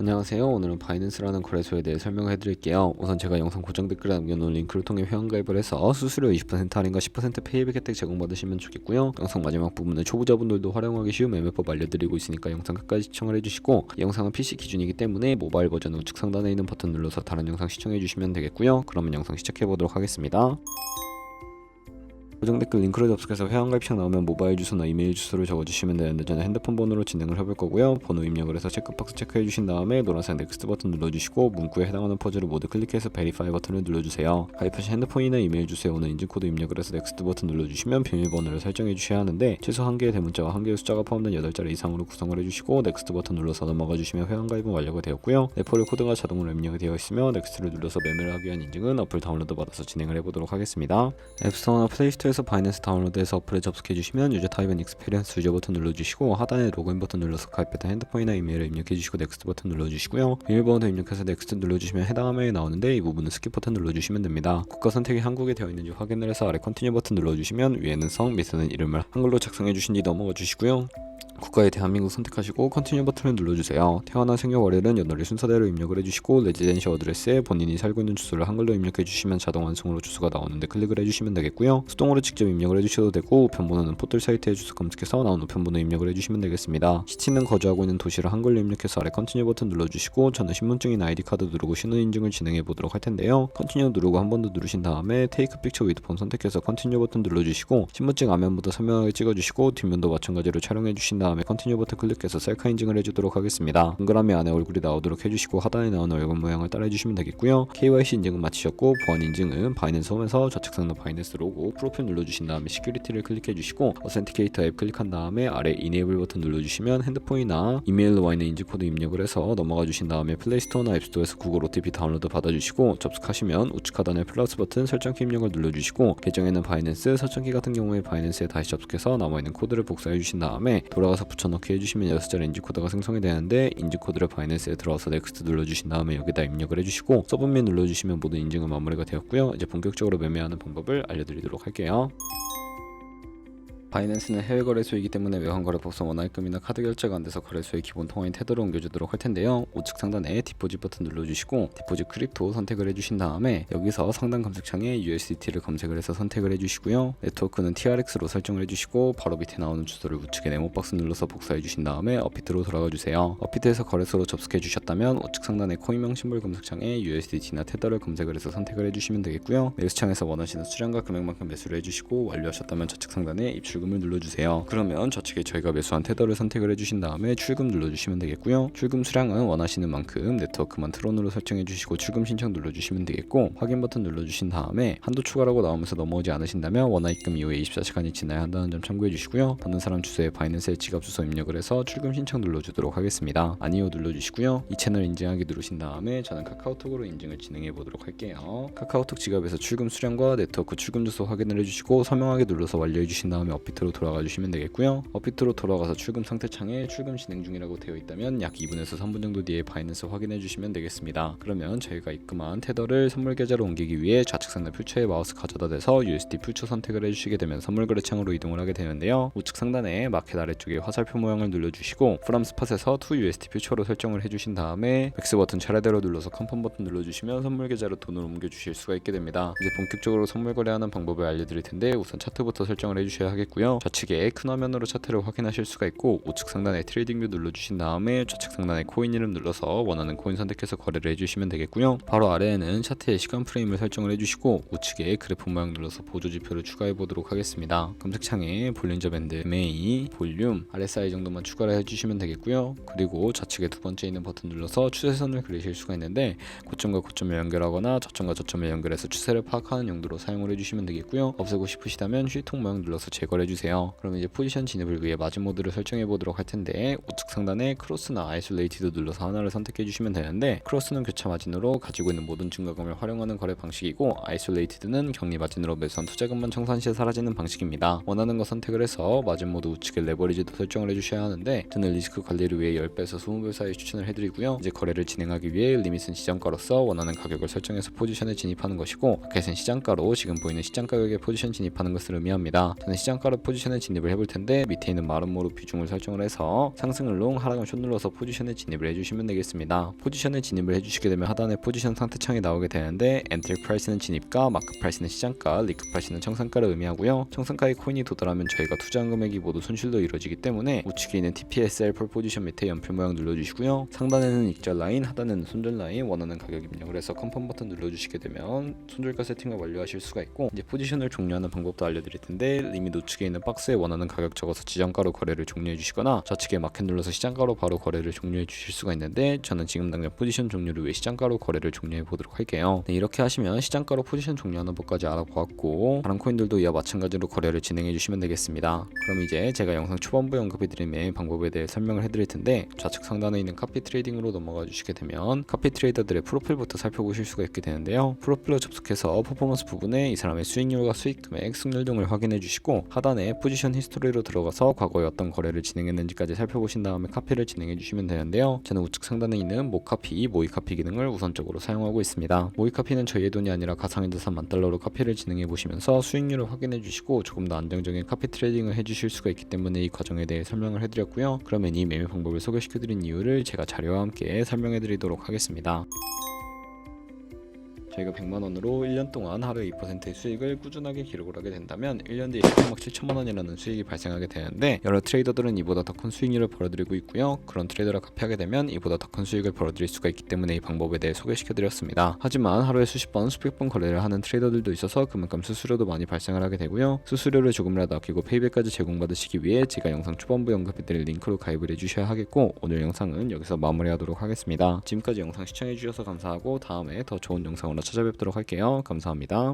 안녕하세요. 오늘은 바이낸스라는 거래소에 대해 설명을 해드릴게요. 우선 제가 영상 고정 댓글에 남겨놓은 링크를 통해 회원가입을 해서 수수료 20% 할인과 10% 페이백 혜택 제공받으시면 좋겠고요. 영상 마지막 부분에 초보자분들도 활용하기 쉬운 매매법 알려드리고 있으니까 영상 끝까지 시청을 해주시고, 이 영상은 PC 기준이기 때문에 모바일 버전 우측 상단에 있는 버튼 눌러서 다른 영상 시청해주시면 되겠고요. 그러면 영상 시작해보도록 하겠습니다. 고정 댓글 링크로 접속해서 회원가입창 나오면 모바일 주소나 이메일 주소를 적어주시면 되는데, 저는 핸드폰 번호로 진행을 해볼 거고요. 번호 입력을 해서 체크박스 체크해 주신 다음에 노란색 넥스트 버튼 눌러주시고, 문구에 해당하는 퍼즐을 모두 클릭해서 베리파이 버튼을 눌러주세요. 가입하신 핸드폰이나 이메일 주소에 오는 인증코드 입력을 해서 넥스트 버튼 눌러주시면 비밀번호를 설정해 주셔야 하는데, 최소 1개의 대문자와 1개의 숫자가 포함된 8자리 이상으로 구성을 해주시고, 넥스트 버튼 눌러서 넘어가 주시면 회원가입은 완료가 되었고요. 레퍼럴 코드가 자동으로 입력이 되어 있으며 넥스트를 눌러서 매매를 하기 위한 인증은 어플 다운로드 받아서 진행을 해보도록 하겠습니다. 앱스토어나 플레이스토어에서 바이낸스 다운로드해서 어플에 접속해주시면 유저 타입 앤 익스피리언스 유저 버튼 눌러주시고, 하단에 로그인 버튼 눌러서 가입했던 핸드폰이나 이메일을 입력해주시고 넥스트 버튼 눌러주시고요. 비밀번호도 입력해서 넥스트 눌러주시면 해당 화면이 나오는데, 이 부분은 스킵 버튼 눌러주시면 됩니다. 국가 선택이 한국에 되어 있는지 확인을 해서 아래 컨티뉴 버튼 눌러주시면 위에는 성, 밑에는 이름을 한글로 작성해주신 뒤 넘어가 주시고요. 국가에 대한민국 선택하시고 컨티뉴 버튼을 눌러주세요. 태어난 생년 월일은 연월일 순서대로 입력을 해주시고, 레지던셜 어드레스에 본인이 살고 있는 주소를 한글로 입력해주시면 자동 완성으로 주소가 나오는데 클릭을 해주시면 되겠고요. 수동으로 직접 입력을 해주셔도 되고, 우편번호는 포털 사이트에 주소 검색해서 나온 우편번호 입력을 해주시면 되겠습니다. 시치는 거주하고 있는 도시를 한글로 입력해서 아래 컨티뉴 버튼 눌러주시고, 저는 신분증이나 아이디카드 누르고 신원 인증을 진행해 보도록 할 텐데요. 컨티뉴 누르고 한 번 더 누르신 다음에 테이크 픽처 위드 폰 선택해서 컨티뉴 버튼 눌러주시고, 신분증 앞면보다 선명하게 찍어주시고, 뒷면도 마찬가지로 촬영해 주신 다음에 컨티뉴 버튼 클릭해서 셀카 인증을 해주도록 하겠습니다. 동그라미 안에 얼굴이 나오도록 해주시고, 하단에 나오는 얼굴 모양을 따라해주시면 되겠고요. KYC 인증은 마치셨고, 보안 인증은 바이낸스 홈에서 좌측 상단 바이낸스 로고 프로필 눌러주신 다음에 시큐리티를 클릭해주시고, 어센티케이터 앱 클릭한 다음에 아래 이네이블 버튼 눌러주시면 핸드폰이나 이메일로 와 있는 인증코드 입력을 해서 넘어가 주신 다음에 플레이스토어나 앱스토어에서 구글 OTP 다운로드 받아주시고, 접속하시면 우측 하단에 플러스 버튼 설정키 입력을 눌러주시고, 계정에는 바이낸스, 설정키 같은 경우에 바이낸스에 다시 접속해서 남아있는 코드를 복사해 주신 다음에 돌아가서 붙여넣기 해주시면 6자리 인증코드가 생성이 되는데, 인증코드를 바이낸스에 들어와서 넥스트 눌러주신 다음에 여기다 입력을 해주시고, 서브밋 눌러주시면 모든 인증은 마무리가 되었고요. 이제 본격적으로 매매하는 방법을 알려드리도록 할게요. 바이낸스는 해외 거래소이기 때문에 외환거래법상 원화입금이나 카드 결제가 안 돼서 거래소의 기본 통화인 테더로 옮겨주도록 할 텐데요. 우측 상단에 디포짓 버튼 눌러주시고, 디포짓 크립토 선택을 해주신 다음에 여기서 상단 검색창에 USDT를 검색을 해서 선택을 해주시고요. 네트워크는 TRX로 설정을 해주시고, 바로 밑에 나오는 주소를 우측에 네모박스 눌러서 복사해 주신 다음에 업비트로 돌아가 주세요. 업비트에서 거래소로 접속해 주셨다면 우측 상단에 코인명 심볼 검색창에 USDT나 테더를 검색을 해서 선택을 해주시면 되겠고요. 매수창에서 원하시는 수량과 금액만큼 매수를 해주시고, 완료하셨다면 좌측 상단에 입출금을 눌러주세요. 그러면 좌측에 저희가 매수한 테더를 선택을 해주신 다음에 출금 눌러주시면 되겠고요. 출금 수량은 원하시는 만큼 네트워크만 트론으로 설정해 주시고 출금 신청 눌러주시면 되겠고, 확인 버튼 눌러주신 다음에 한도 추가라고 나오면서 넘어오지 않으신다면 원화입금 이후에 24시간이 지나야 한다는 점 참고해 주시고요. 받는 사람 주소에 바이낸스의 지갑 주소 입력을 해서 출금 신청 눌러주도록 하겠습니다. 아니요 눌러주시고요. 이 채널 인증하기 누르신 다음에 저는 카카오톡으로 인증을 진행해 보도록 할게요. 카카오톡 지갑에서 출금 수량과 네트워크 출금 주소 확인을 해주시고, 서명하기 눌러서 완료해 주신 다음에 업비트로 돌아가 주시면 되겠고요. 업비트로 돌아가서 출금 상태 창에 출금 진행 중이라고 되어 있다면 약 2분에서 3분 정도 뒤에 바이낸스 확인해 주시면 되겠습니다. 그러면 저희가 입금한 테더를 선물 계좌로 옮기기 위해 좌측 상단 퓨처에 마우스 가져다 대서 USD 퓨처 선택을 해주시게 되면 선물 거래 창으로 이동을 하게 되는데요. 우측 상단에 마켓 아래쪽에 화살표 모양을 눌러주시고, 프롬 스팟에서 to USD 퓨처로 설정을 해주신 다음에 백스 버튼 차례대로 눌러서 컨펌 버튼 눌러주시면 선물 계좌로 돈을 옮겨 주실 수가 있게 됩니다. 이제 본격적으로 선물 거래하는 방법을 알려드릴 텐데, 우선 차트부터 설정을 해주셔야 하겠고요. 좌측에 큰 화면으로 차트를 확인하실 수가 있고, 우측 상단에 트레이딩 뷰 눌러주신 다음에 좌측 상단에 코인 이름 눌러서 원하는 코인 선택해서 거래를 해주시면 되겠고요. 바로 아래에는 차트의 시간 프레임을 설정을 해주시고, 우측에 그래프 모양 눌러서 보조 지표를 추가해 보도록 하겠습니다. 검색창에 볼린저 밴드, MA, 볼륨, RSI 정도만 추가를 해주시면 되겠고요. 그리고 좌측에 두 번째 있는 버튼 눌러서 추세선을 그리실 수가 있는데, 고점과 고점을 연결하거나 저점과 저점을 연결해서 추세를 파악하는 용도로 사용을 해주시면 되겠고요. 없애고 싶으시다면 휘통 모양 눌러서 제거를 해주세요. 그럼 이제 포지션 진입을 위해 마진 모드를 설정해 보도록 할 텐데, 우측 상단에 크로스나 아이솔레이티드 눌러서 하나를 선택해 주시면 되는데, 크로스는 교차 마진으로 가지고 있는 모든 증가금을 활용하는 거래 방식이고, 아이솔레이티드는 격리 마진으로 매수한 투자금만 청산 시에 사라지는 방식입니다. 원하는 거 선택을 해서 마진 모드 우측에 레버리지도 설정을 해주셔야 하는데, 저는 리스크 관리를 위해 10배에서 20배 사이 추천을 해드리고요. 이제 거래를 진행하기 위해 리밋은 시장가로서 원하는 가격을 설정해서 포지션에 진입하는 것이고, 마켓은 시장가로 지금 보이는 시장 가격에 포지션 진입하는 것을 의미합니다. 저는 시장가로 포지션에 진입을 해볼 텐데 밑에 있는 마름모로 비중을 설정을 해서 상승을 롱 하락을 숏 눌러서 포지션에 진입을 해주시면 되겠습니다. 포지션에 진입을 해주시게 되면 하단에 포지션 상태창이 나오게 되는데 엔트리 프라이스는 진입가, 마크 프라이스는 시장가, 리크 프라이스는 청산가를 의미하고요. 청산가의 코인이 도달하면 저희가 투자한 금액이 모두 손실도 이루어지기 때문에 우측에 있는 TPSL 폴 포지션 밑에 연필 모양 눌러주시고요. 상단에는 익절 라인, 하단에는 손절 라인, 원하는 가격 입력을 해서 컨펌 버튼 눌러주시게 되면 손절가 세팅을 완료하실 수가 있고, 이제 포지션을 종료하는 방법도 알려드릴 텐데 리밋 우측에 있는 박스에 원하는 가격 적어서 지정가로 거래를 종료해 주시거나 좌측에 마켓 눌러서 시장가로 바로 거래를 종료해 주실 수가 있는데 저는 지금 당장 포지션 종료를 위해 시장가로 거래를 종료해 보도록 할게요. 네, 이렇게 하시면 시장가로 포지션 종료하는 법까지 알아보았고 다른 코인들도 이와 마찬가지로 거래를 진행해 주시면 되겠습니다. 그럼 이제 제가 영상 초반부에 언급해드린 매매 방법에 대해 설명을 해드릴 텐데 좌측 상단에 있는 카피 트레이딩으로 넘어가 주시게 되면 카피 트레이더들의 프로필부터 살펴보실 수가 있게 되는데요. 프로필로 접속해서 퍼포먼스 부분에 이 사람의 수익률과 수익 금액, 승률 등을 확인해 주시고 하단에 포지션 히스토리로 들어가서 과거에 어떤 거래를 진행했는지까지 살펴보신 다음에 카피를 진행해 주시면 되는데요. 저는 우측 상단에 있는 모카피, 모이카피 기능을 우선적으로 사용하고 있습니다. 모이카피는 저희의 돈이 아니라 가상의 자산 $10,000로 카피를 진행해 보시면서 수익률을 확인해 주시고 조금 더 안정적인 카피 트레이딩을 해주실 수가 있기 때문에 이 과정에 대해 설명을 해드렸고요. 그러면 이 매매 방법을 소개시켜드린 이유를 제가 자료와 함께 설명해 드리도록 하겠습니다. 저희가 100만원으로 1년 동안 하루에 2%의 수익을 꾸준하게 기록을 하게 된다면 1년 뒤에 13억 7천만원이라는 수익이 발생하게 되는데 여러 트레이더들은 이보다 더 큰 수익률을 벌어들이고 있고요. 그런 트레이더를 카피하게 되면 이보다 더 큰 수익을 벌어들일 수가 있기 때문에 이 방법에 대해 소개시켜드렸습니다. 하지만 하루에 수십 번, 수백 번 거래를 하는 트레이더들도 있어서 그만큼 수수료도 많이 발생을 하게 되고요. 수수료를 조금이라도 아끼고 페이백까지 제공받으시기 위해 제가 영상 초반부에 언급해드릴 링크로 가입을 해주셔야 하겠고 오늘 영상은 여기서 마무리하도록 하겠습니다. 지금까지 영상 시청해주셔서 감사하고 다음에 더 좋은 영상으로 찾아뵙도록 할게요. 감사합니다.